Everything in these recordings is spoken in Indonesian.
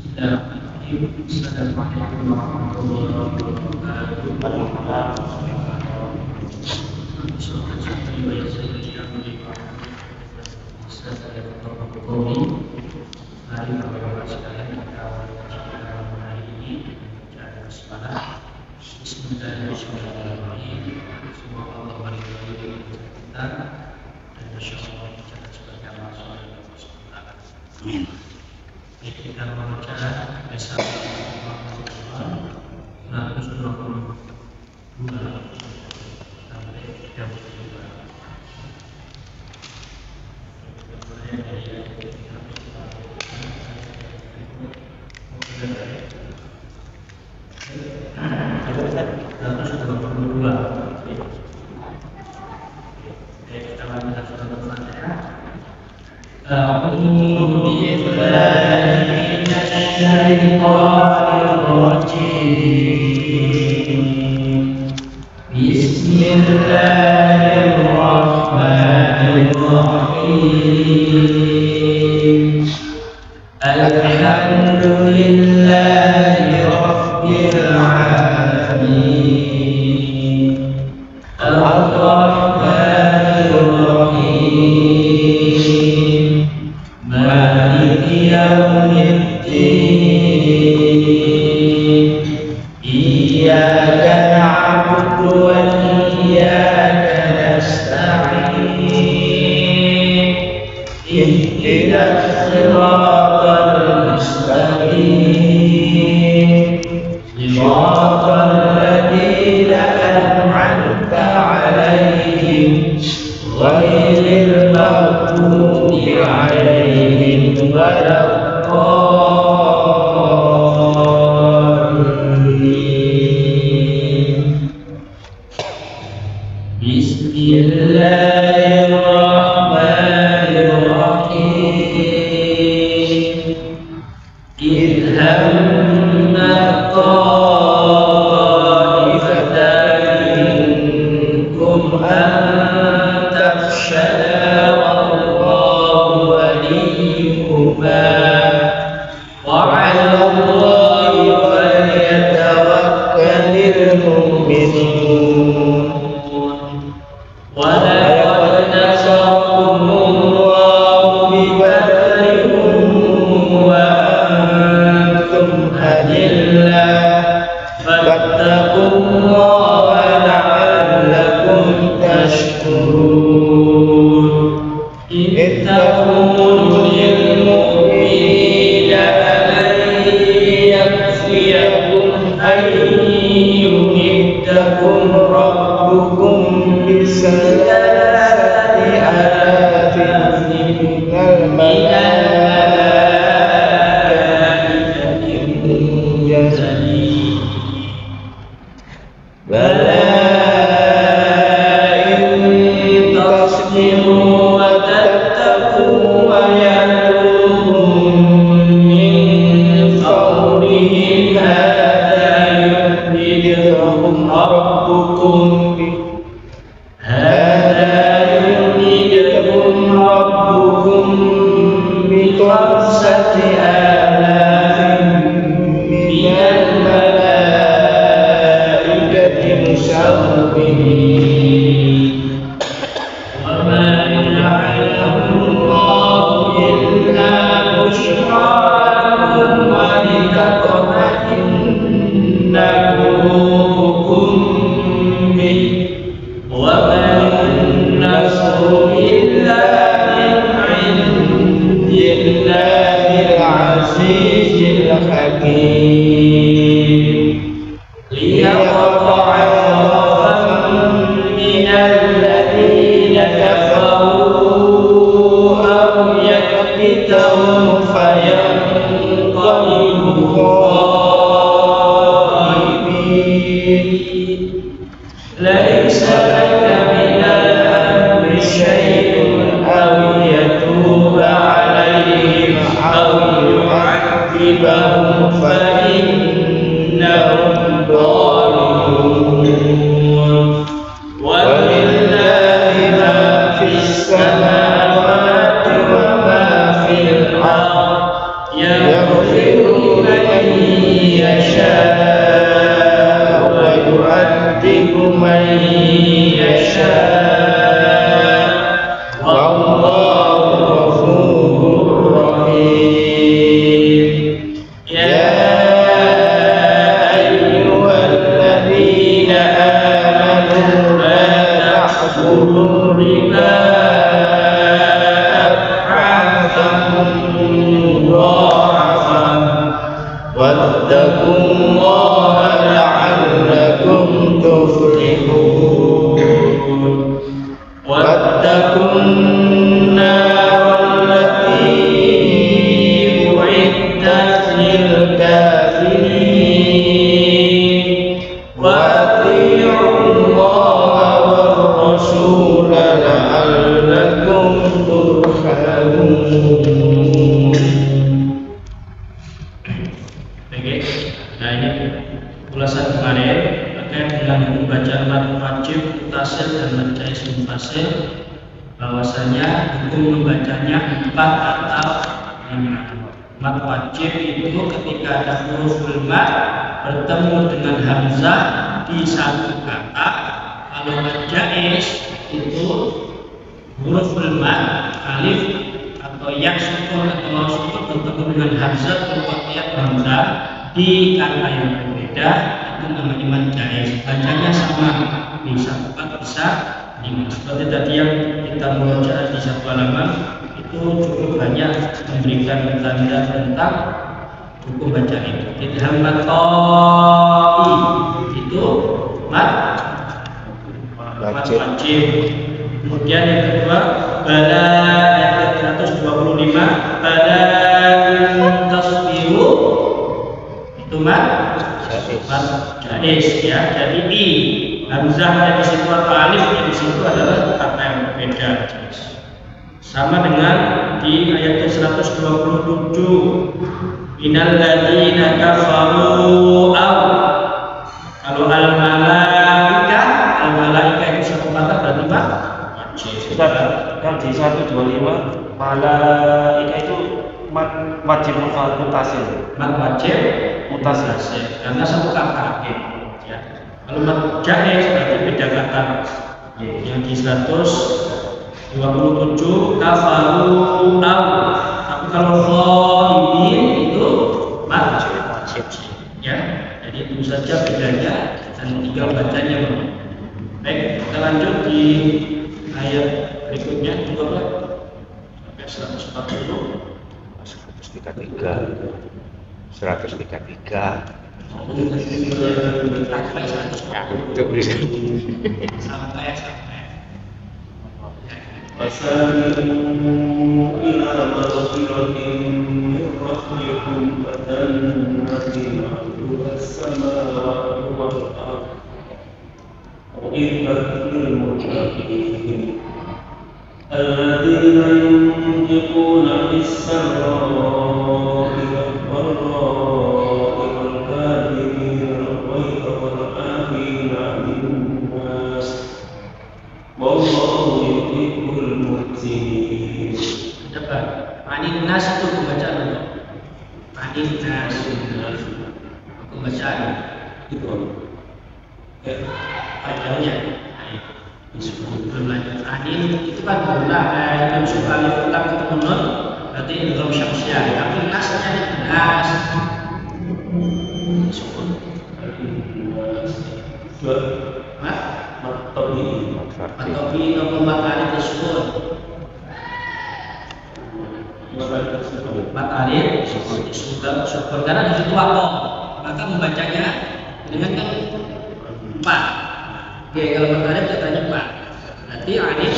Assalamualaikum warahmatullahi wabarakatuh. Bismillahirrahmanirrahim. Semoga Allah meridhai kita dan insyaallah kita sebagai amal saleh Allah Subhanahu wa taala. Amin. Kita membaca Al-Qur'an sampai 32. Bismillahirrahmanirrahim. Alhamdulillahi rabbil alamin. Ar-Rahmanir-Rahim. Maliki yaumiddin. Iyyaka na'budu wa iyyaka nasta'in. Ihdinas siratal mustaqim. Siratal ladzina an'amta 'alaihim ghairil maghdubi 'alaihim waladdallin. Bismillahirrahmanirrahim. Idhamma ta'ifatan minkum an tafshala wallahu waliyuhuma wa 'ala Allahi falyatawakkalul mu'minun. وَلَقَدْ نَصَرَكُمُ اللَّهُ بِبَدْرٍ وَأَنْتُمْ أَذِلَّةٌ فَاتَّقُوا اللَّهَ لَعَلَّكُمْ تَشْكُرُونَ. إِذْ تَقُولُ لِلْمُؤْمِنِينَ أَلَنْ يَكْفِيَكُمْ أَنْ يُمِدَّكُمْ رَبُّكُمْ بِثَلَاثَةِ آلَافٍ مِنَ الْمَلَائِكَةِ مُنزَلِينَ. بَلَىٰ إِن تَصْبِرُوا وَتَتَّقُوا وَيَأْتُوكُم مِّن فَوْرِهِمْ هَٰذَا يُمْدِدْكُمْ رَبُّكُم بِخَمْسَةِ آلَافٍ مِّنَ الْمَلَائِكَةِ مُسَوِّمِينَ. وَمَا جَعَلَهُ اللَّهُ إِلَّا بُشْرَىٰ لَكُمْ وَلِتَطْمَئِنَّ قُلُوبُكُم بِهِ وَمَا النَّصْرُ إِلَّا مِنْ عِندِ اللَّهِ الْعَزِيزِ الْحَكِيمِ. لِيَقْطَعَ طَرَفًا مِّنَ الَّذِينَ كَفَرُوا أَوْ يَكْبِتَهُمْ فَيَنقَلِبُوا خَائِبِينَ. لَيْسَ لَكَ مِنَ الْأَمْرِ شَيْءٌ أَوْ يَتُوبَ عَلَيْهِمْ أَوْ يُعَذِّبَهُمْ فَإِنَّهُمْ ظَالِمُونَ. وَلِلَّهِ مَا فِي السَّمَاوَاتِ وَمَا فِي الْأَرْضِ يَغْفِرُ من يشاء ويعذب من يشاء والله غفور رحيم يا أيها الذين آمنوا لا تأكلوا الربا واتقوا الله لعلكم تفلحون واتقوا النار التي أعدت للكافرين وأطيعوا الله والرسول لعلكم ترحمون. Nah ini ulasan kemarin terkait dengan membaca mad wajib, mutasil dan mad jaiz munfasil, bahwasanya hukum membacanya 4 atau 5. Mad wajib itu ketika ada huruful mad bertemu dengan hamzah di satu kata. Kalau mad jaiz itu huruful mad alif atau ya sukun atau waw sukun bertemu dengan hamzah berupa tiap hamzah di kata yang berbeda, itu namanya mad jaiz. Bacanya sama, bisa 4 bisa 5. Seperti tadi yang kita baca di satu halaman itu cukup banyak memberikan tanda tentang hukum bacaan itu. Idgham maqa'i itu mad wajib. Kemudian yang kedua bala ayat 125 bala tasbihu itu mad jaiz ya. Jadi i hamzahnya di situ atau alifnya di situ adalah kata yang berbeda. Sama dengan di ayat 127 innal ladzina kafaru aw, kalau al malaika itu satu kata berarti mad wajib. Kalau di 125 malaika itu wajib mutasil. Mad wajib mutasil karena satu kata ya. Kalau mad jaiz berarti beda kata. Yang di 127 kafaru aw, tapi kalau khaibin itu mad wajib ya. Jadi itu saja bedanya dan tinggal bacanya. Baik, kita lanjut di ayat berikutnya juga sampai 140. 133 sampai وسارعوا إلى مغفرة من ربكم وجنة عرضها السماوات والأرض أعدت للمتقين الذين ينفقون في السراء والضراء والكاظمين الغيظ والعافين عن الناس والله يحب المحسنين. Anin nas itu pembacaan apa? Anin nas pembacaan itu ayatnya. Belum lanjut. Anin itu kan berulang, yang suka alif ulang ketemu nun berarti idgham syamsiah. Tapi nasnya nas sukun. Matobi atau matahari tersebut. Matahari sudah karena di situ waktu maka membacanya dengan kan 4. Oke, kalau matahari katanya 4. Berarti alif.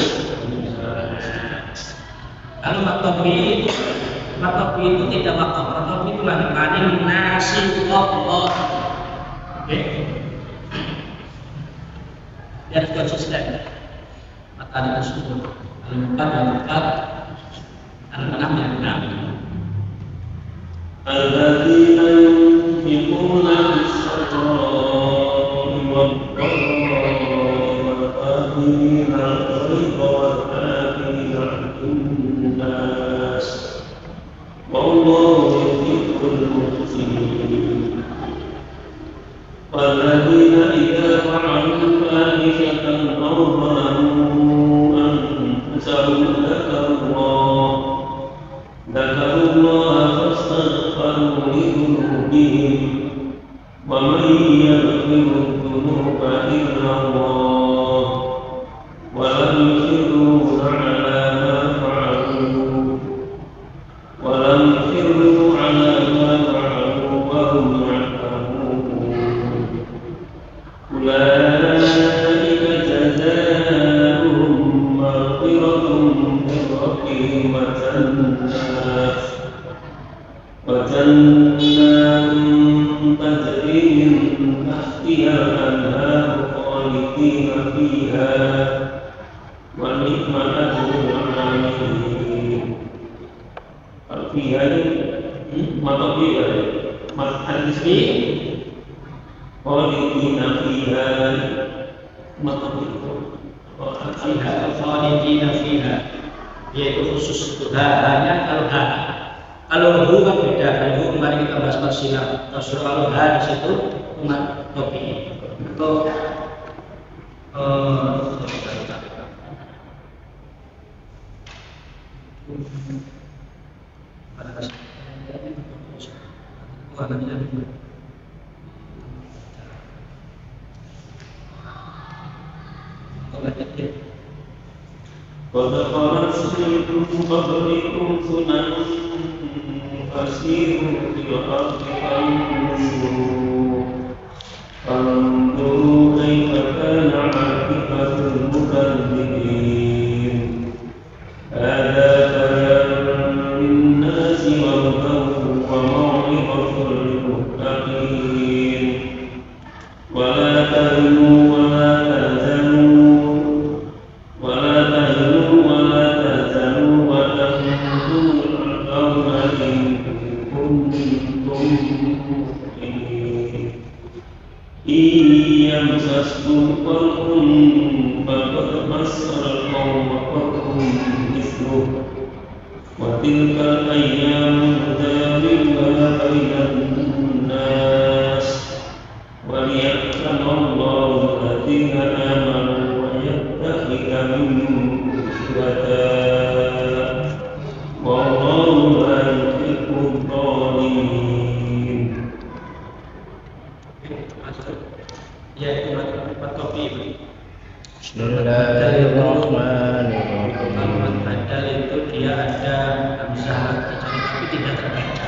Kalau matobi itu tidak wakaf. Matobi itu lagi alif nasi Allah. Oke. Biar konsisten. Matahari tersebut. Al-4 Al-6 yang 6. الذين ينفقون في السراء والضراء والآخرين الغيظ والآخرين عن الناس والله يحب المحسنين. المحسنين والذين إذا فعلوا فاحشة أو ظلموا أنفسهم ذكروا الله فاستغفروا لذنوبهم ومن يغفر الذنوب إلا الله ولم يصروا على ما فعلوا وهم يعلمون أولئك جزاؤهم مغفرة من ربهم وجنات تجري من تحتها الأنهار خالدين فيها ونعم أجر العاملين. فيها مطبيئة الاسم خالدين فيها مطبيئة khalidina fiha, yaitu khusus itu hanya al-ha. Kalau hu kan beda, kalau hu kemarin kita bahas silang. Kalau ha di situ umat topi. Untuk قد خلت من قبلكم سنن فسيروا في الأرض فانظروا كيف كان عاقبة المكذبين. هذا بيان للناس وهدى وموعظة للمتقين. ولا تهنوا ولا تحزنوا ولا تهزنوا وأنتم الأعلون إن كنتم مؤمنين. إن يمسسكم قرح فقد مس القوم قرح مثله وتلك الأيام نداولها بين الناس وليعلم الله الذين آمنوا ويتخذ منكم شهداء والله لا يحب الظالمين. yaitu matopi. Bismillahirrahmanirrahim. Kalimat badal itu dia ada hamzah tapi tidak terbaca.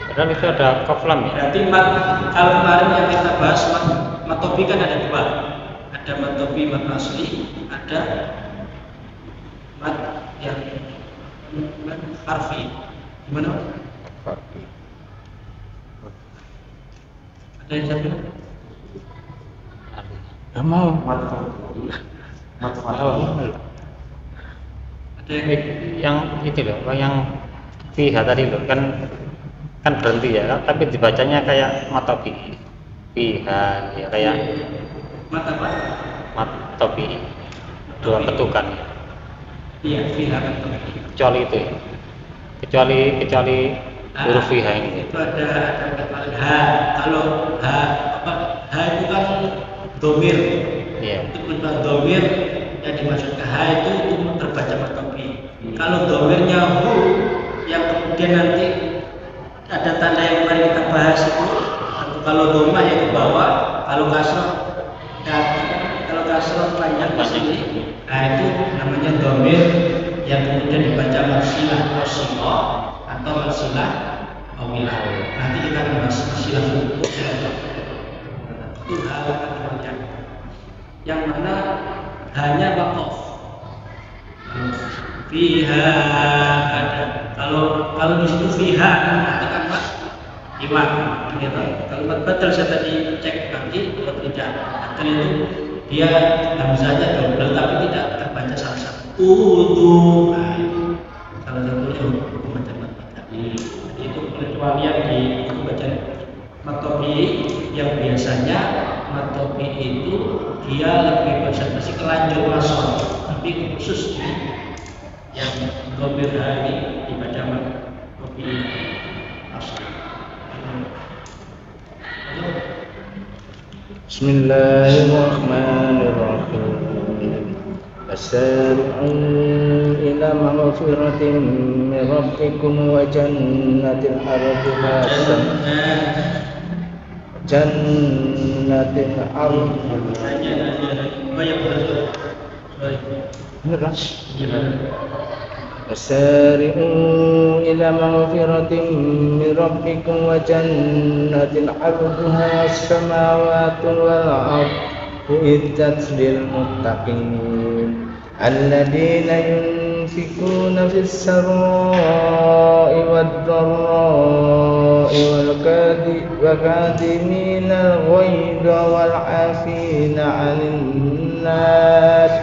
Padahal itu ada qaf lam ya. Berarti kalau kemarin yang kita bahas matopi kan ada dua. Ada matopi mat asli, ada mat yang mat harfi. Gimana? Ada yang saya bilang? Mau Ada yang itu loh, yang fiha tadi loh kan berhenti ya, tapi dibacanya kayak matopi. Fiha ya kayak mat apa? matopi. Dua ketukan. Iya, fiha matopi. Kecuali itu ya. Kecuali huruf fiha ini. Itu ada ha. Kalau ha itu kan domir. Iya. Untuk bentuk domir yang dimaksud ke ha itu untuk terbaca matopi. Kalau domirnya hu yang kemudian nanti ada tanda yang kemarin kita bahas itu, kalau domah ya ke bawah, kalau kasroh panjang di sini, nah itu namanya domir yang kemudian dibaca marsilah rosiko atau marsilah awilah. Nanti kita akan bahas marsilah untuk itu hal panjang yang mana hanya waqaf. Fiha ada. Kalau di situ fiha mengatakan mat iwan, gitu. Kalau mat batal saya tadi cek lagi, kalau tidak, batal itu dia hamzahnya double tapi tidak terbaca salah satu. Nah itu salah satunya hukum bacaan mat batal. Jadi itu pengecualian di bacaan matopi yang biasanya matopi itu dia lebih konsentrasi ke lanjut masuk, tapi khusus yang domir ini dibaca Bismillahirrahmanirrahim. Fasari'u ila maghfiratin min rabbikum wa jannatin arduha jannatin Fasari'u ila maghfiratin min rabbikum wa jannatin arduha as-samawati wal ardu uiddat lil muttaqin alladheena yunfikuna fis sarra'i wad dharra'i wal kadhimina al-ghayza wal 'afina 'anil nas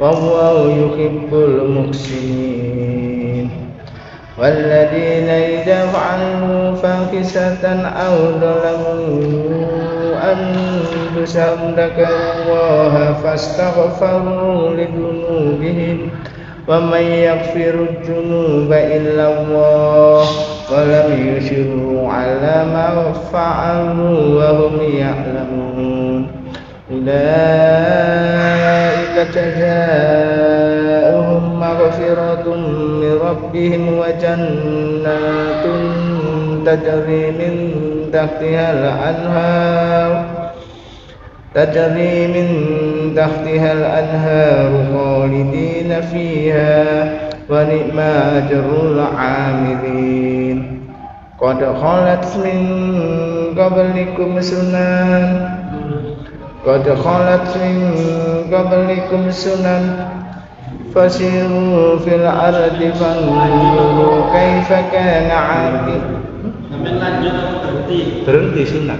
wallahu yuhibbul muhsinin walladheena idza fa'alu fahisatan aw zalamu anfusahum dzakarullaha fastaghfaru lidunubihim wa may yaghfiru dzunuba illa Allah wa lam yusirru 'ala ma fa'alu wa hum ya'lamun ulaika jazaa'uhum maghfiratun min rabbihim wa jannatun tajri min tahtihal anhar khalidina fiha wa ni'ma ajrul 'amilin qad khalat min qablikum sunan fasiru fil ardi fanzuru kaifa kana 'aqib. Sampai lanjut atau Berhenti sunan.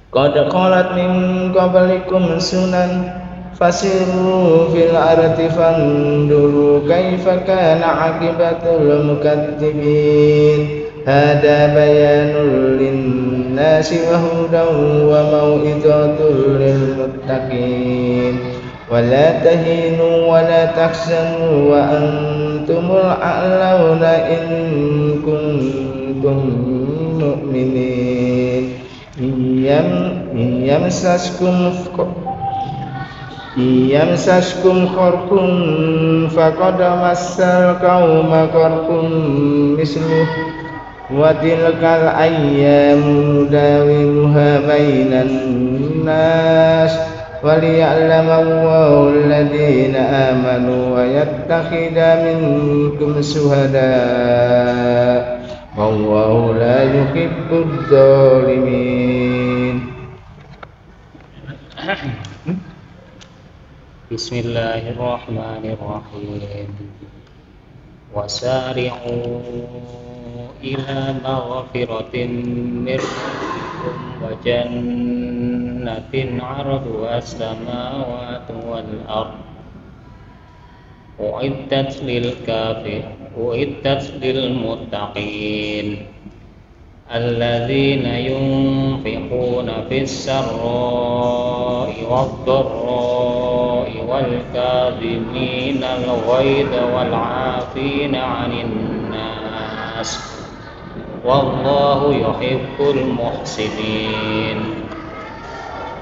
Qad khalat min qablikum sunan fasiru fil ardi fanzuru kaifa kana 'aqibatul mukatsibin hada bayanul linnasi wa hudan wa mau'izatul lil muttaqin wala tahinu wala tahzanu wa antumul a'launa in kuntum mu'minin yamsaskum kharqun faqad massal qauma kharqun misluh wa tilkal ayyamu dawiluha bainan nas waliya'lamallahu alladhina amanu wa yattakhidha minkum shuhada wallahu la yuhibbud dhalimin. Bismillahirrahmanirrahim. Wasari'u ila maghfiratin min rabbikum wa jannatin 'arduha as-samawati wal ardh uiddat lil muttaqin alladzina yunfiquna fis sarra'i wad dharra'i wal kadhimina al-ghayza wal 'afina 'anil nas wallahu yuhibbul muhsinin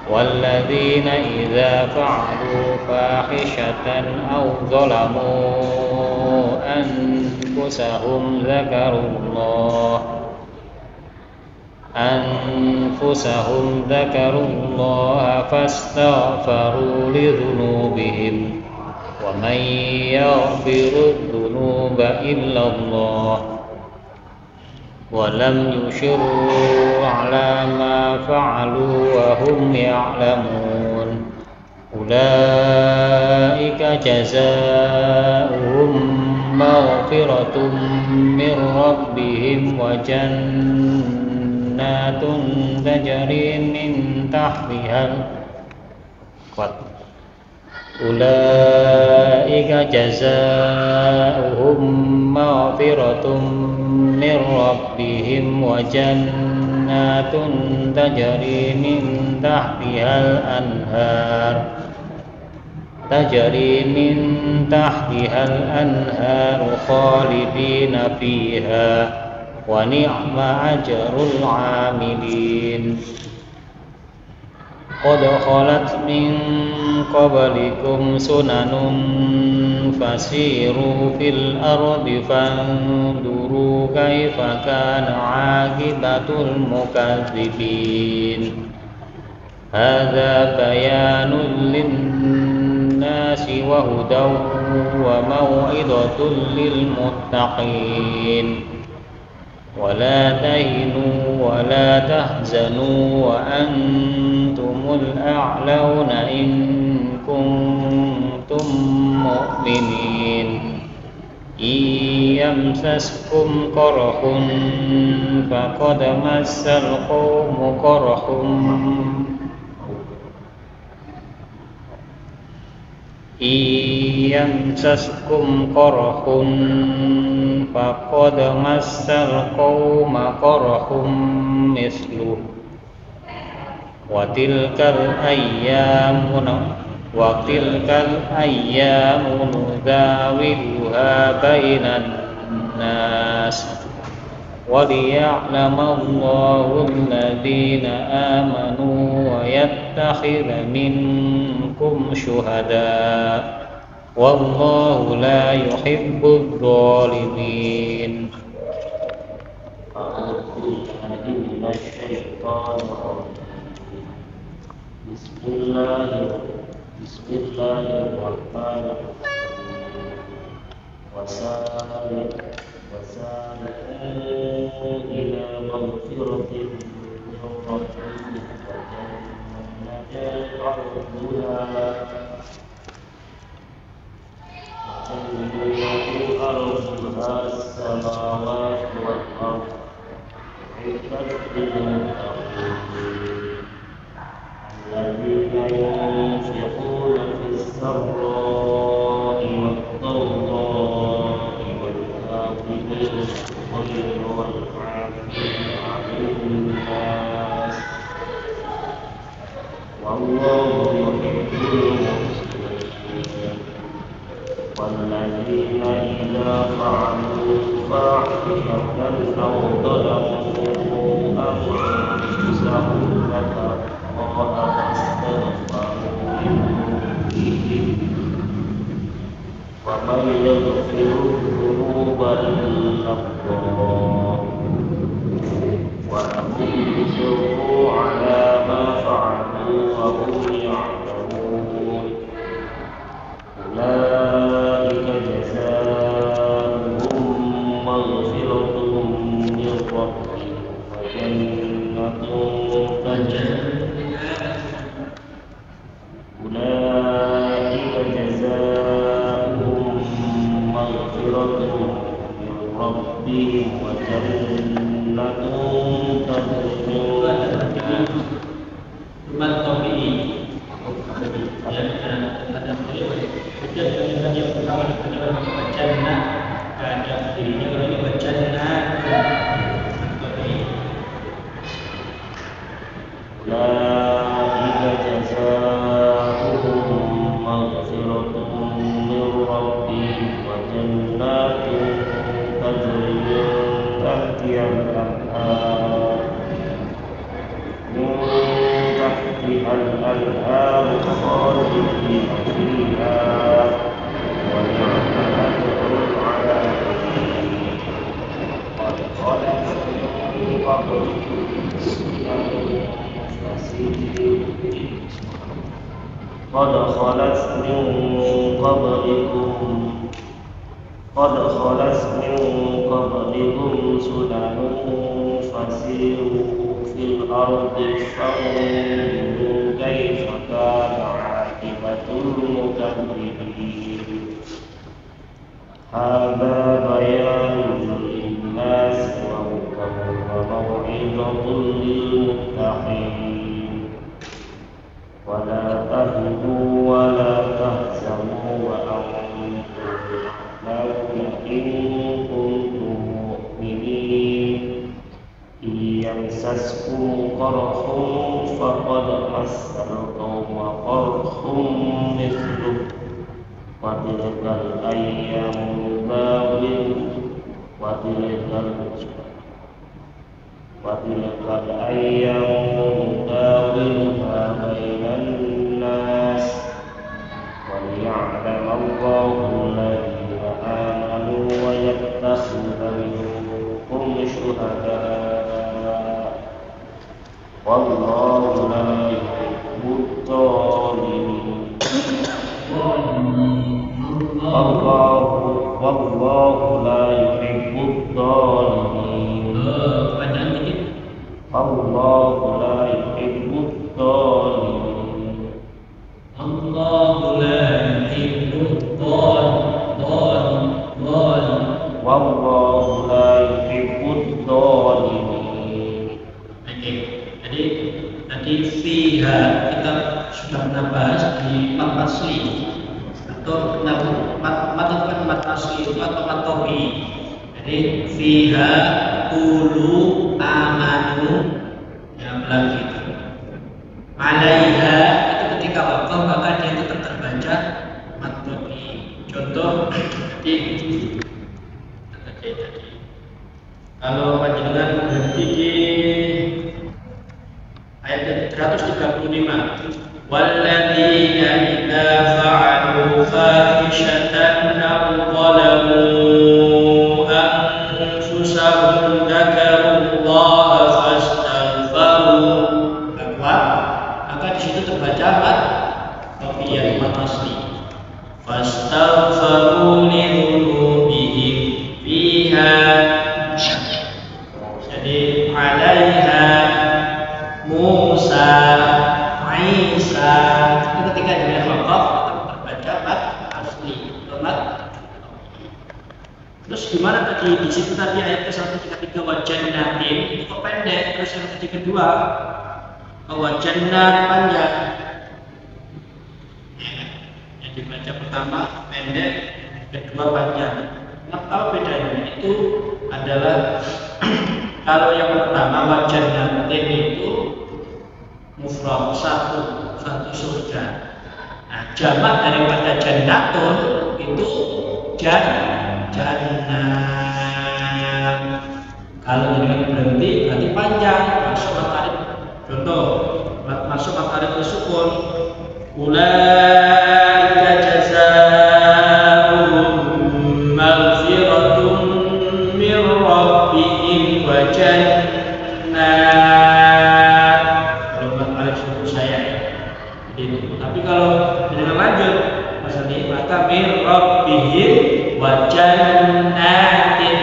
والذين إذا فعلوا فاحشة أو ظلموا أنفسهم ذكروا الله فاستغفروا لذنوبهم ومن يغفر الذنوب إلا الله ولم يصروا على ما فعلوا وهم يعلمون أولئك جزاؤهم مغفرة من ربهم وجنات تجري من تحتها أولئك جزاؤهم مغفرة من ربهم وجنات تجري من تحتها الأنهار تجري من تحتها الأنهار خالدين فيها ونعم أجر العاملين قد خلت من قبلكم سنن فسيروا في الأرض فانظروا كيف كان عاقبة المكذبين هذا بيان للناس وهدى وموعظة للمتقين ولا تهنوا ولا تحزنوا وأنتم الأعلون إن كنتم مؤمنين إن يمسسكم قرح فقد مس القوم قرح إن يمسسكم قرح فقد مس القوم قرح مثله وتلك الأيام نداولها بين الناس وليعلم الله الذين آمنوا ويتخذ منكم شهداء والله لا يحب الظالمين أعوذ بالله من الشيطان الرجيم بسم الله الرحمن الرحيم وسارعوا إلى مغفرة من ربكم وجنة أرضها السماوات والأرض أعدت للمتقين الذين ينفقون في السراء والضراء والكاظمين الغيظ والعافين عن الناس والله يحب المحسنين والذين إذا فعلوا فاحشة أو ظلموا أنفسهم ذكروا الله فاستغفروا لذنوبهم ومن يغفر الذنوب إلا الله ولم يصروا على ما فعلوا وهم يعلمون أولئك جزاؤهم مغفرة من ربهم وجنة أولئك جزاؤهم مغفرة من ربهم وجنة تجري من أولئك جزاؤهم مغفرة من ربهم وجنات تجري من تحتها الأنهار خالدين فيها ونعم أجر العاملين قد خلت من قبلكم سنن فسيروا في الأرض فانظروا كيف كان عاقبة المكذبين هذا بيان للناس وهدى وموعظة للمتقين ولا تهنوا ولا تحزنوا وأنتم الأعلون إن كنتم مؤمنين إن يمسسكم قرح فقد مس القوم قرح مثله وتلك الأيام نداولها بين الناس وليعلم الله الذين آمنوا ويتخذ منكم شهداء والله لا يحب الظالمين والله لا يحب الظالمين الله لا يحب الظالمين الله لا يحب الظالمين والله لا يحب الظالمين. Jadi tadi fiha kita sudah bahas di mat asli atau mat asli itu atau mat topi. Jadi fiha ulu amanu yang lagi itu. Alaiha itu ketika wakaf maka dia itu terbaca mat topi. Contoh tadi kalau panjenengan berhenti di ayat 135, walladzina idza fa'alu fahishatan aw zalamu anfusahum dzakarullaha fastaghfaru maka di situ terbaca tafiyah mat asli fastaghfaru li dzunubihim fiha. Jadi alaiha Musa Isa itu ketika dia wakaf terbaca mat asli mat. Terus gimana tadi di situ tadi ayat ke-133 wajannatin itu pendek, terus yang tadi kedua wajannat panjang. Yang dibaca pertama pendek, kedua panjang. Apa bedanya? Itu adalah kalau yang pertama wajannatin itu mufrad satu surga. Nah, jamak daripada jannatun itu jannah. Kalau dengan berhenti berarti panjang, masuk matarif. Contoh, masuk matarif sukun. Ulaika jazaa'uhum maghfiratun min rabbihim wa jannat. Kalau matarif sukun saya itu. Tapi kalau dengan lanjut maksudnya maka min rabbihim wa jannatin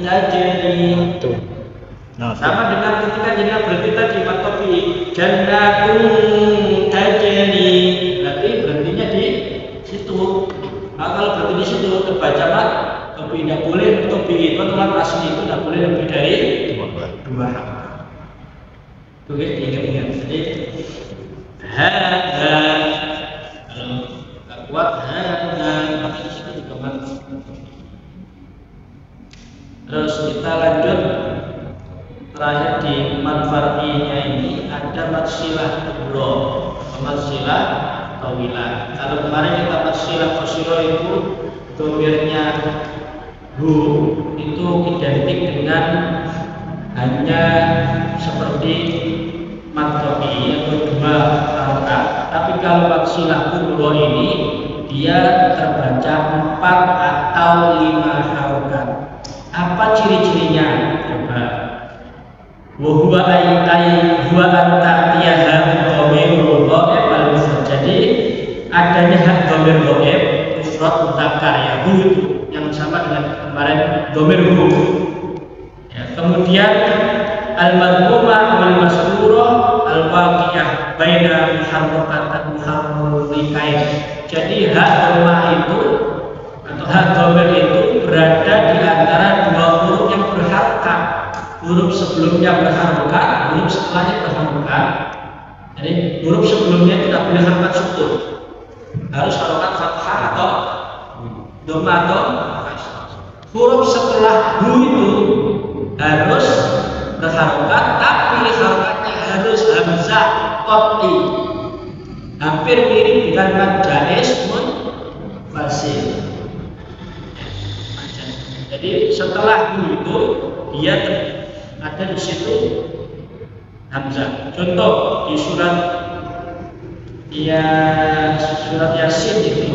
tajri. Sama dengan ketika jenah berhenti tadi matopi jannatun tajri, berarti berhentinya di situ. Nah, kalau berhenti di situ terbaca mat topi tidak boleh topi itu mat asli itu tidak boleh lebih dari dua halaman. Itu diingat-ingat. Jadi hadza kalau nggak kuat hadza maka di situ juga mat. Terus kita lanjut terakhir di mat far'inya ini ada mat silah kubro, mat silah tawilah. Kalau kemarin kita mat silah qasiro itu domirnya hu itu identik dengan hanya seperti mat topi atau dua harokat. Tapi kalau mat silah kubro ini dia terbaca 4 atau 5 harokat. Apa ciri-cirinya? Coba. Wa huwa huwa anta'tiyaha dhamirul ghaib al-mufrad. Jadi adanya hak dhamir ghaib mufrad mudzakkar ya hu yang sama dengan kemarin dhamir hu. Ya, kemudian al-madhmumah wal masrurah al-waqi'ah baina muharrakatin muharrikain. Jadi hak dhammah itu atau hak dhamir itu berada di antara dua huruf yang berharokat. Huruf sebelumnya berharokat, huruf setelahnya berharokat. Jadi huruf sebelumnya tidak boleh harokat sukun, harus harokat fathah atau dhamma atau kasrah. Huruf setelah hu itu harus berharokat, tapi harokatnya harus hamzah qat'i, hampir mirip dengan mad jaiz munfasil. Jadi setelah itu dia ada di situ hamzah. Contoh di surat Yasin itu,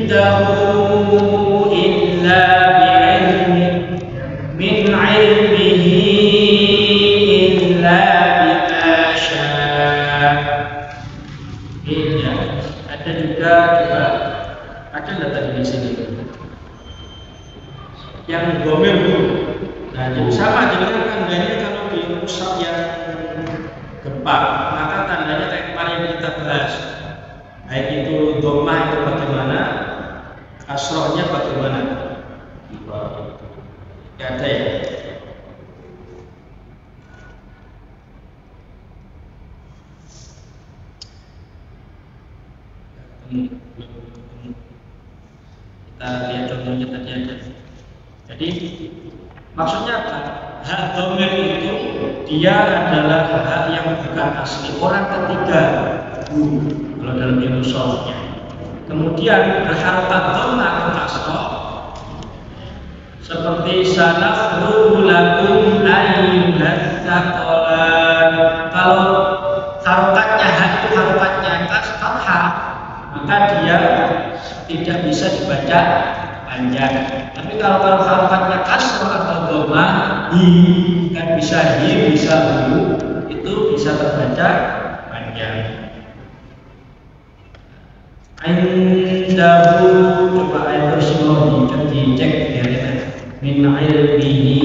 indahu illa bi'ilmi min 'ilmihi illa bima syaa. Iya, ada juga ada tadi di sini yang gomel dulu. Nah, jadi sama dengan tandanya kalau di mushaf yang gempa, maka tandanya kayak kemarin yang kita bahas. Baik itu dhammah itu bagaimana, kasrohnya bagaimana. Tidak ada ya. Kita lihat contohnya tadi aja. Jadi maksudnya apa? Hak dhamir itu dia adalah hak yang bukan asli, orang ketiga kalau dalam ilmu shar'nya. Kemudian berharokat dhammah atau kasrah seperti sanafruhu lakum ayyuhat tsaqalan. Kalau harokatnya hak itu harokatnya fathah, maka dia tidak bisa dibaca panjang. Tapi kalau harokatnya kasrah atau dhammah, kan bisa bisa itu bisa terbaca panjang. Indahu, coba ayat tersebut dicek biar min ilmihi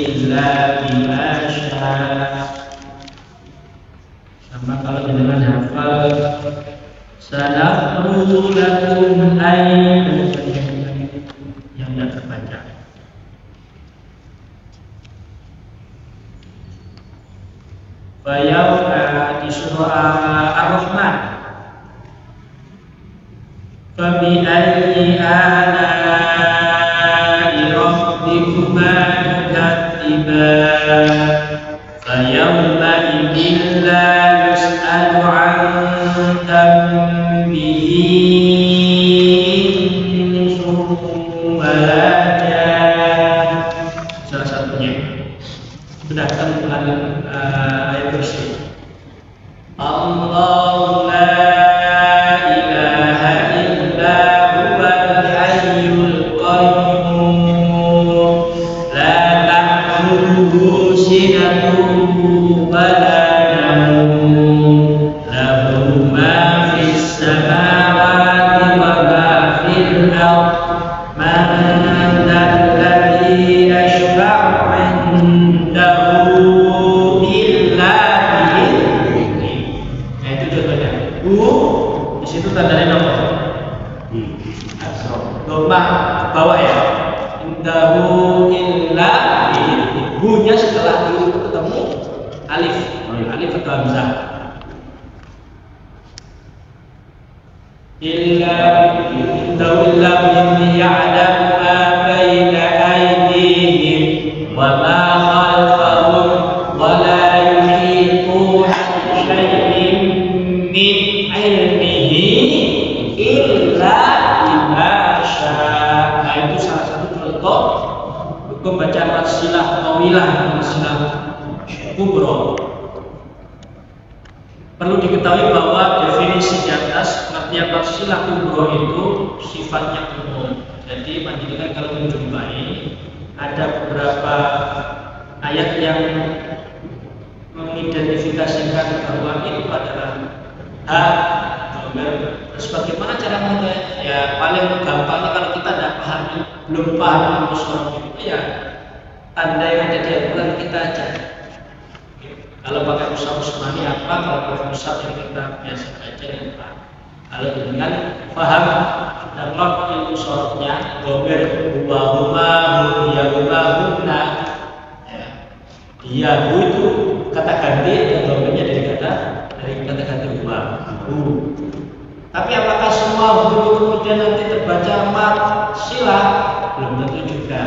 illa bima syaa. Sama kalau dengan hafal sanafruhu lakum yang tidak terbaca. Bayau di surah Ar-Rahman, fabi ayyi ala'i rabbikuma tukadziban, fayawma idzin la yus'alu 'an dhanbihi salah satunya sudah teman ayat kursi. Allahu la ilaha illa huwal hayyul qayyum la ta'khudhuhu sinatun wa la nawm lahu ma fis samawati wa ma fil ardh man dzalladzi yashfa'u 'indahu illa bi'idznihi. Nah, itu contohnya. Di situ tandanya apa? Dhammah bawah ya. Indahu illa bi'idznihi. Hu-nya setelah itu ketemu alif atau hamzah. Illa indahu illa bi'idznihi ya'lamu ma baina aydihim wa ma khalfahum wa la yuhituna bi syai'in min 'ilmihi illa bima syaa. Nah, itu salah satu contoh hukum bacaan silah tawilah dan silah kubro. Perlu diketahui bahwa definisi di atas pengertian silah kubro itu sifatnya umum. Jadi panjenengan kalau menjumpai ada beberapa ayat yang mengidentifikasikan bahwa itu adalah hak. Terus bagaimana cara mengetahui? Ya paling gampangnya kalau kita tidak paham, belum paham mushaf itu ya tanda yang ada di Al-Quran kita aja. Kalau pakai mushaf Usmani apa, kalau pakai mushaf yang kita biasa baca apa. Kalau dengan paham dalam ilmu sharafnya dhamir huwa huma ya huma hunna, dia hu itu kata ganti dan dhamirnya dari kata ganti huwa hu. Tapi apakah semua hu itu kemudian nanti terbaca mat silah? Belum tentu juga,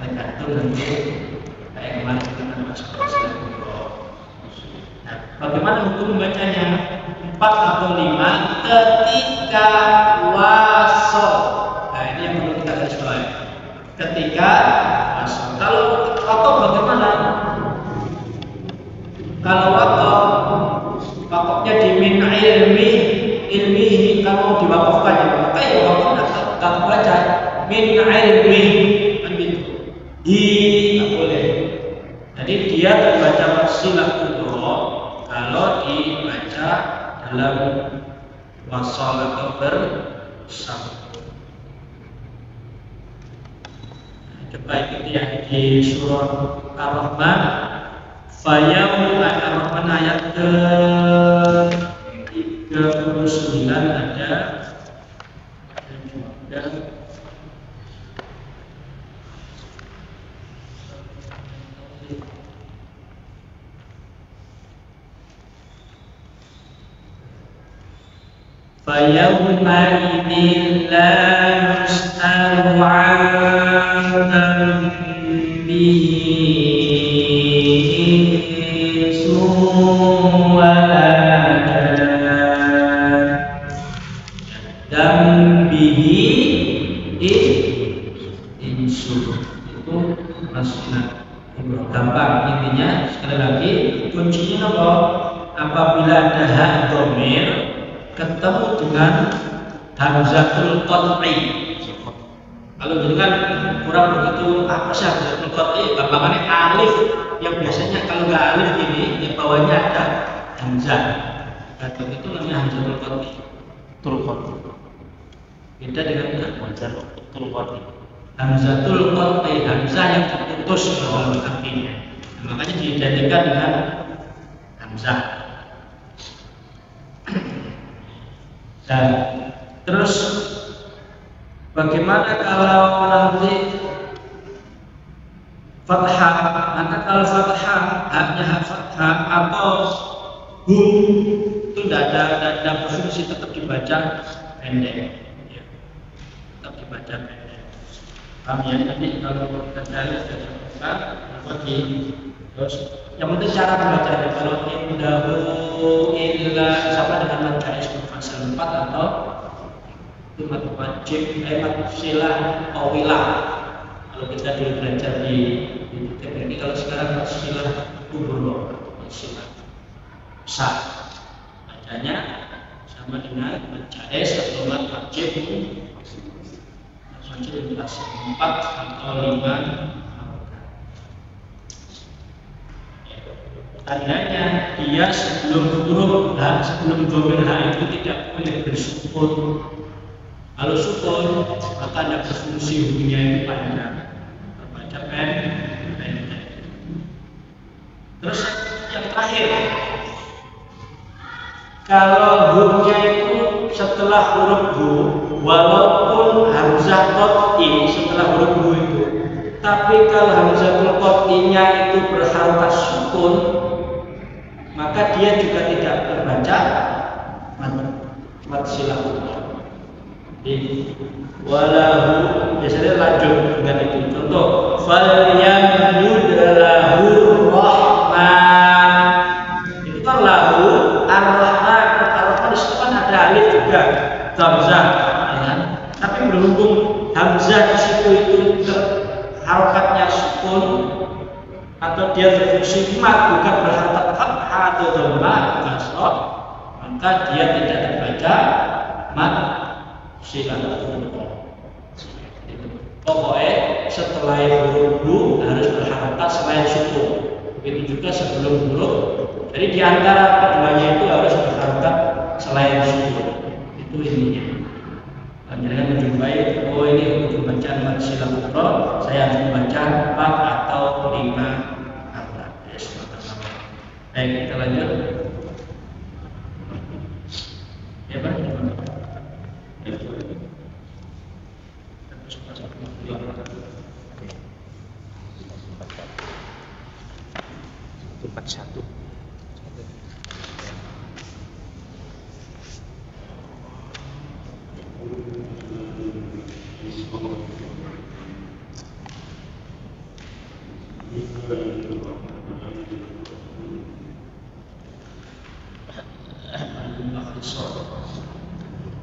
tergantung nanti kayak kemarin kita masuk ke silah kubro. Bagaimana hukum membacanya? 4 atau 5 ketika wasol. Nah ini yang perlu kita garis bawahi. Ketika wasol. Kalau wakaf bagaimana? Kalau wakafnya di min ilmihi kalau diwakafkan ya, maka ya wakaf tak baca min ilmi kan gitu. Tak boleh. Jadi dia terbaca wasilah kubro kalau dibaca dalam wasal atau bersambung. Coba ikuti yang di surah Ar-Rahman. Fayaum Ar-Rahman ayat ke-39 ada فَيَوْمَئِذٍ لَا يُسْأَلُ عَنْ ذَنبِهِ إِنسٌ وَلَا جَانٌّ. Dzambihi insun itu maksudnya gampang, intinya sekali lagi kuncinya apa? Apabila ada hak dhamir ketemu dengan hamzatul qat'i. Kalau dulu kan kurang begitu apa sih hamzatul qat'i? Gampangannya alif yang biasanya kalau nggak alif ini yang bawahnya ada hamzah. Atau itu namanya hamzatul qat'i. Beda dengan hamzatul qat'i. Hamzatul qat'i, hamzah yang terputus dalam artinya. Makanya diidentikan dengan hamzah. Dan terus bagaimana kalau nanti fathah? Maka kalau fathah haknya hak fathah atau hum itu tidak ada berfungsi, tetap dibaca pendek, ya. Tetap dibaca pendek. Paham ya? Nanti kalau kita cari bagi terus yang penting cara membacanya. Kalau indahu illa sama dengan mad ismu fasal 4 atau itu mad wajib mad silah awilah. Kalau kita dulu belajar di ini, kalau sekarang mad silah kubro, mad silah sah bacanya sama dengan mad jaiz atau mad wajib fasal 4 atau 5. Tandanya dia sebelum huruf H, sebelum dhamir H itu tidak boleh bersukun. Kalau sukun maka ada berfungsi hurufnya itu panjang, terbaca pendek. Terus yang terakhir, kalau hurufnya itu setelah huruf hu, walaupun hamzah qat'i setelah huruf hu itu, tapi kalau hamzatul qat'i-nya itu berharokat sukun, maka dia juga tidak terbaca mad silah. Walahu biasanya lanjut dengan itu. Contoh, falyamdud lahu rahman. Itu kan lahu ar-rahman. Ar-rahman itu kan ada alif juga, hamzah, ya. Tapi berhubung hamzah di situ itu harokatnya sukun atau dia berfungsi mat bukan berharokat fathah atau dhamma kasrah, maka dia tidak terbaca mad silah. Pokoknya setelah huruf hu harus berharokat selain sukun. Begitu juga sebelum huruf. Jadi di antara keduanya itu harus berharokat selain sukun. Itu intinya. Jangan menjumpai oh ini untuk bacaan mad silah kubro, saya harus membaca 4 atau 5 harkat. Baik, kita lanjut. Ya Pak, gimana? Satu.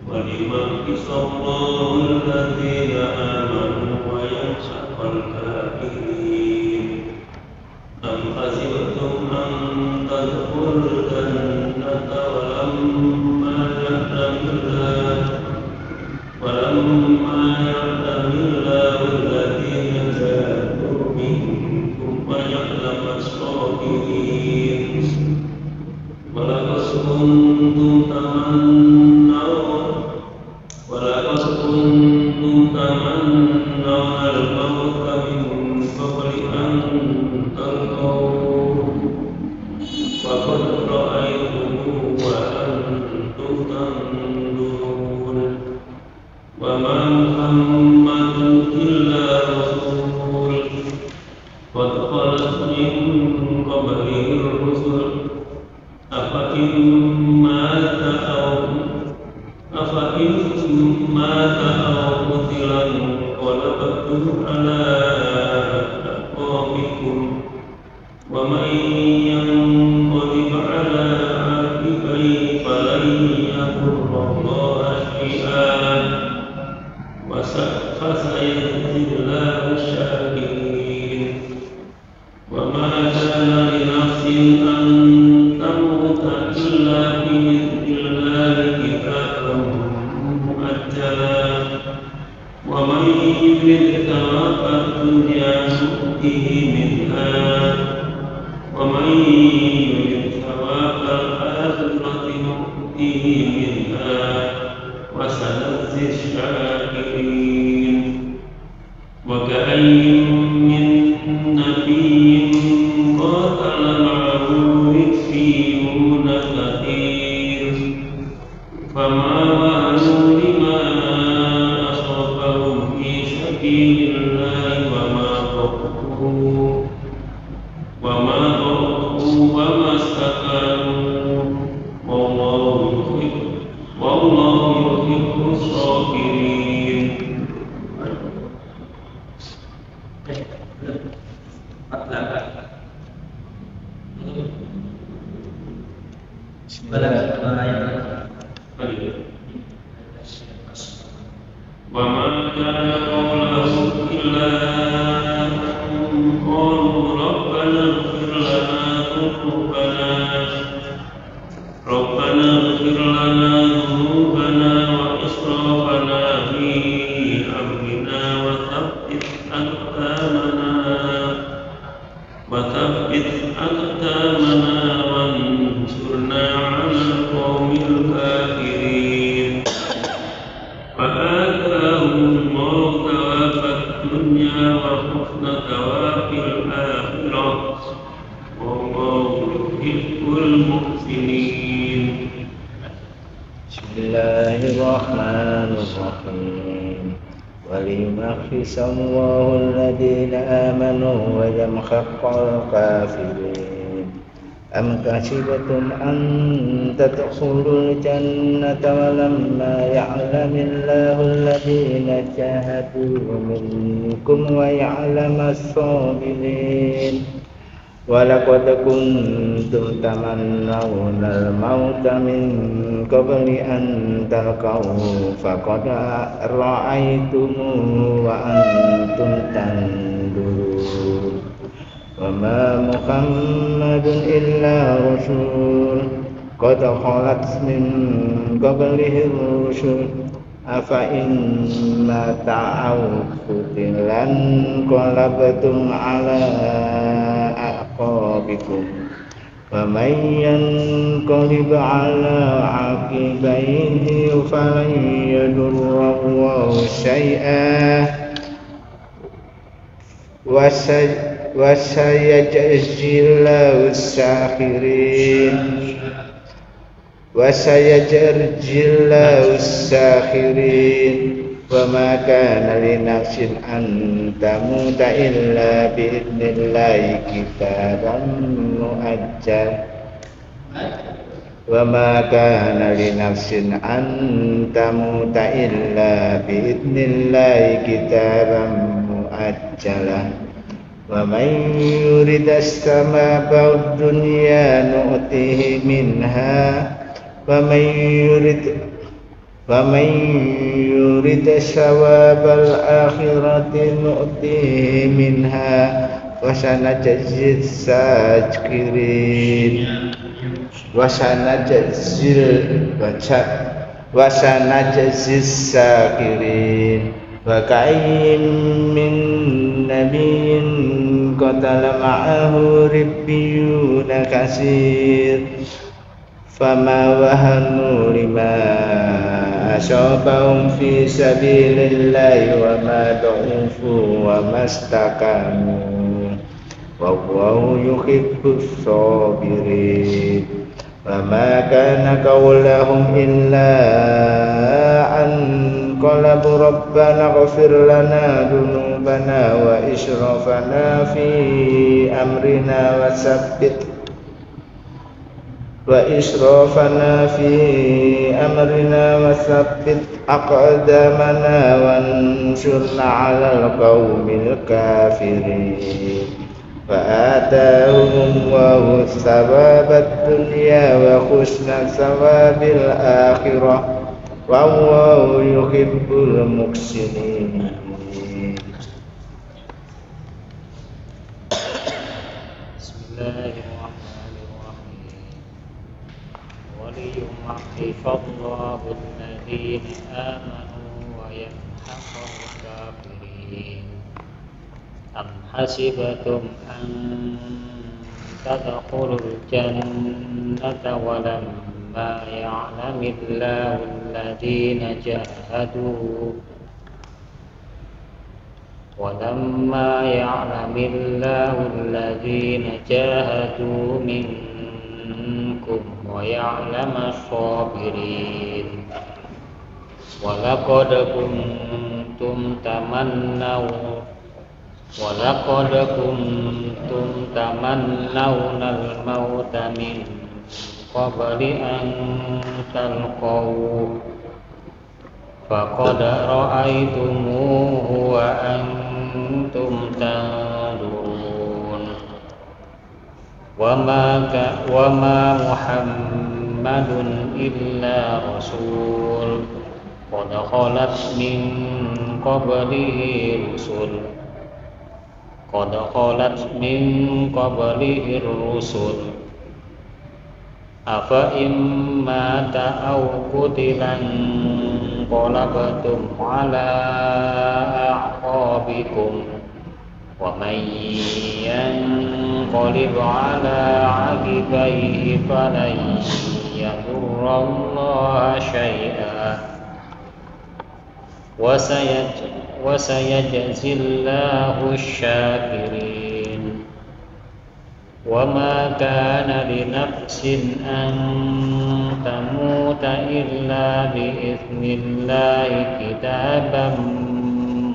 وليمحص الله الذين آمنوا ويمحق الكافرين أم حسبتم أن تدخلوا الجنة ولما يعلم الله الذين جاهدوا منكم ويعلم الصابرين ولقد كنتم تمنون الموت من قبل أن تلقوه فقد رأيتموه وأنتم تنظرون وما محمد إلا رسول قد خلت من قبله الرسل أفإن مات أو قتلا انقلبتم على أعقابكم ومن ينقلب على عقبيه فلن يضر الله شيئا فسيجزي الله الشاكرين وما كان لنفس أن تموت إلا بإذن الله كتابا مؤجلا ومن يرد ثواب الدنيا نؤته منها ومن يرد ثواب الآخرة نؤته منها وسنجزي الشاكرين وكأين من نبي قاتل معه ربيون كثير فما وهنوا لما أصابهم في سبيل الله وما ضربوا وما استكانوا والله يحب الصابرين. وما كان قولهم إلا أن قالوا ربنا اغفر لنا ذنوبنا وإسرافنا في أمرنا وثبت أقدامنا وانصرنا على القوم الكافرين فآتاهم الله ثواب الدنيا وحسن ثواب الآخرة والله يحب المحسنين. بسم الله الرحمن الرحيم وليمحص الله الذين آمنوا ويمحق الكافرين أم حسبتم أن تدخلوا الجنة ولما يعلم الله الذين جاهدوا منكم ويعلم الصابرين ولقد كنتم تمنون الموت من قبل أن تلقوه فقد رأيتموه وأنتم تنظرون وما محمد إلا رسول قد خلت من قبله الرسل أفإن مات أو قتل انقلبتم على أعقابكم ومن ينقلب على عقبيه فلن يضر الله شيئا وسيجزي الله الساخرين وما كان لنفس أن تموت إلا بإذن الله كتابا مؤجلا وما كان لنفس أن تموت إلا بإذن الله كتابا مؤجلا ومن يرد الثواب الدنيا نؤته منها ومن ومن يرد ثواب الآخرة نؤته منها وسنجزي الشاكرين وسنجزي الشاكرين وكأين من نبي قتل معه ربيون كثير فما وهنوا لما أصابهم في سبيل الله وما ضعفوا وما استكانوا والله يحب الصابرين وما كان قولهم إلا أن قالوا ربنا اغفر لنا ذنوبنا وإسرافنا في أمرنا وثبت أقدامنا وانصرنا على القوم الكافرين فآتاهم الله ثواب الدنيا وحسن ثواب الآخرة والله يحب المحسنين. وليمحص الله الذين آمنوا ويمحق الكافرين. أم حسبتم أن تدخلوا الجنة ولما يعلم الله الذين جاهدوا منكم ويعلم الصابرين. ولقد كنتم تمنون الموت من قبل أن تلقوه فقد رأيتموه وأنتم تنظرون. وما محمد إلا رسول قد خلت من قبله الرسل أفإن مات أو قتلا انقلبتم على أعقابكم ومن ينقلب على عقبيه فلن يضر الله شيئا وسيجزي الله الشاكرين. وما كان لنفس أن تموت إلا بإذن الله كتابا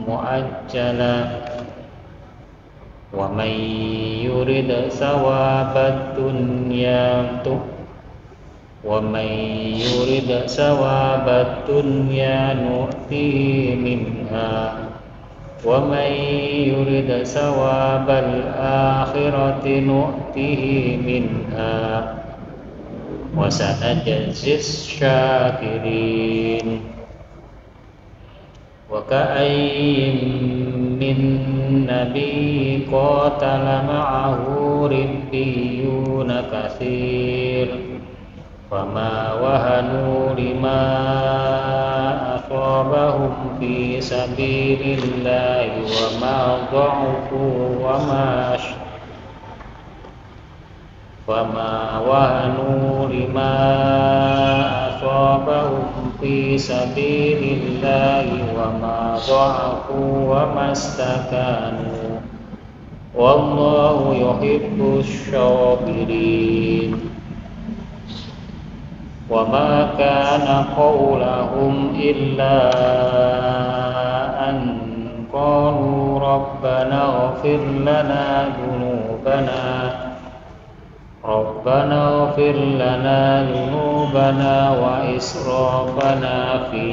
مؤجلا ومن يرد ثواب الدنيا نؤته منها ومن يرد ثواب الآخرة نؤته منها وسنجزي الشاكرين. وكأين من نبي قاتل معه ربيون كثير فما وهنوا لما أصابهم في سبيل الله وما ضعفوا وما استكانوا والله يحب الصابرين. وما كان قولهم إلا أن قالوا ربنا اغفر لنا ذنوبنا وإسرافنا في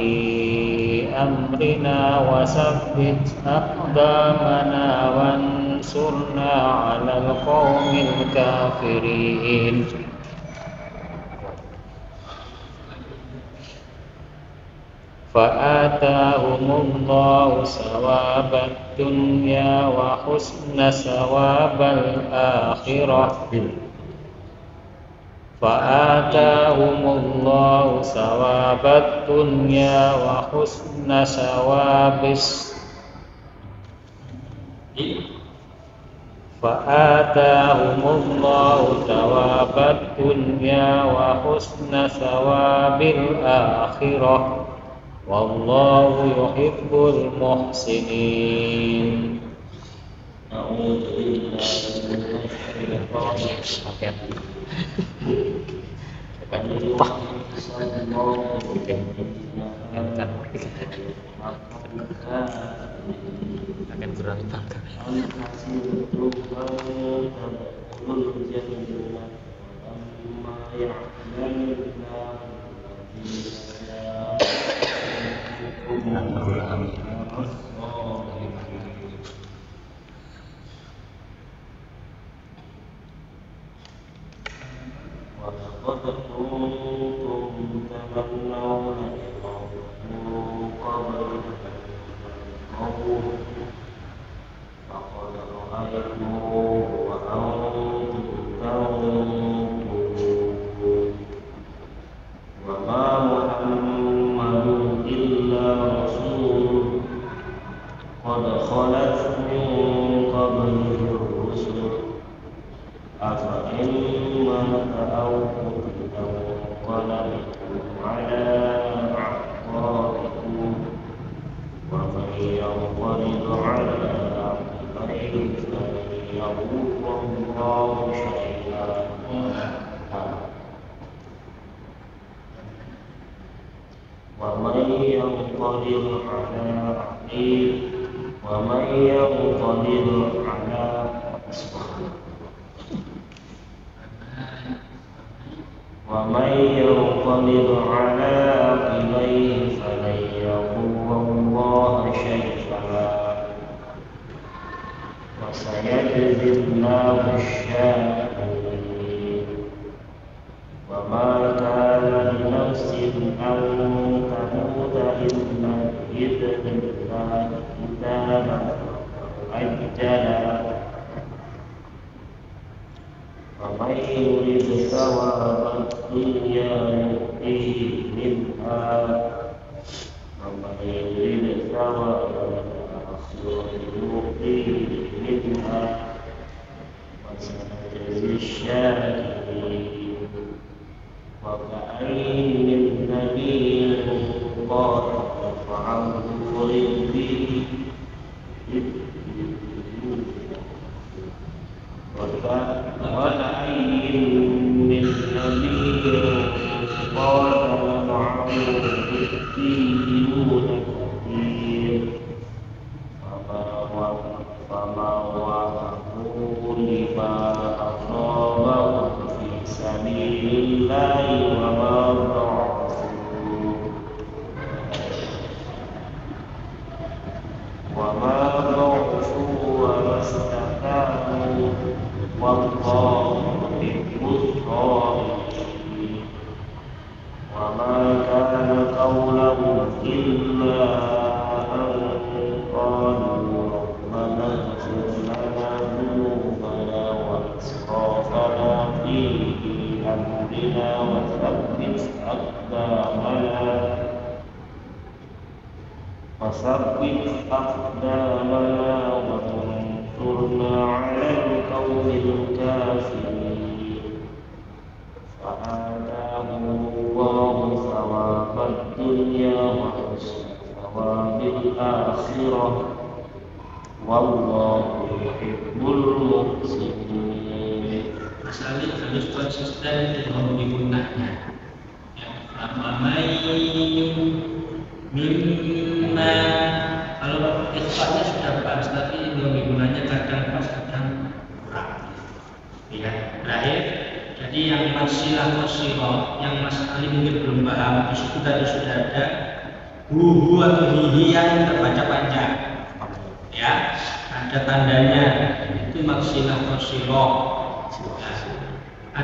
أمرنا وثبت أقدامنا وانصرنا على القوم الكافرين. fa'atahumullahu sawabad dunya wa husna sawabal akhirah. Fa'atahumullahu sawabad dunya wa husna sawabis Fa'atahumullahu thawabad dunya wa husna thawabil akhirah wallahu yuhibbul muhsinin. Akan kurang bangga.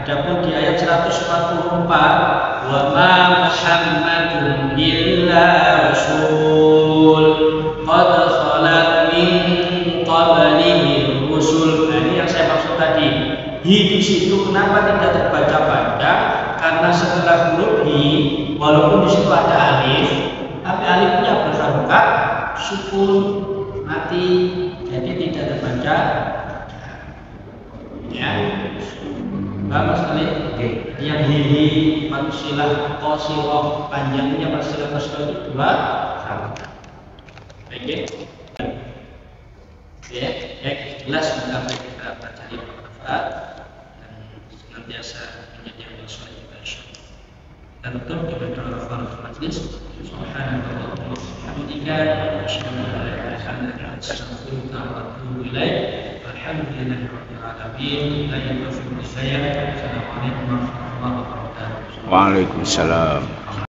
Adapun di ayat 144 wa ma Muhammadun illa rasul qad khalat min qablihi rusul. Nah, ini yang saya maksud tadi. Hi di situ kenapa tidak terbaca panjang? Karena setelah huruf hi, walaupun di situ ada alif, tapi alifnya berharokat sukun mati, jadi tidak terbaca. Ya, bagus sekali. Yang hihi manusilah qasiroh, panjangnya manusilah qasiroh itu 2 harokat. Baik ya, jelas mengapa kita pelajari manfaat dan senantiasa menjadi amal soleh kita insyaallah. Dan betul kita berdoa majlis. Subhanallah wa bihamdika asyhadu an la ilaha illa anta astaghfiruka wa atubu ilaik. Alhamdulillahi rabbil alamin. La ilaha illa anta. Assalamualaikum warahmatullahi wabarakatuh. Waalaikumsalam.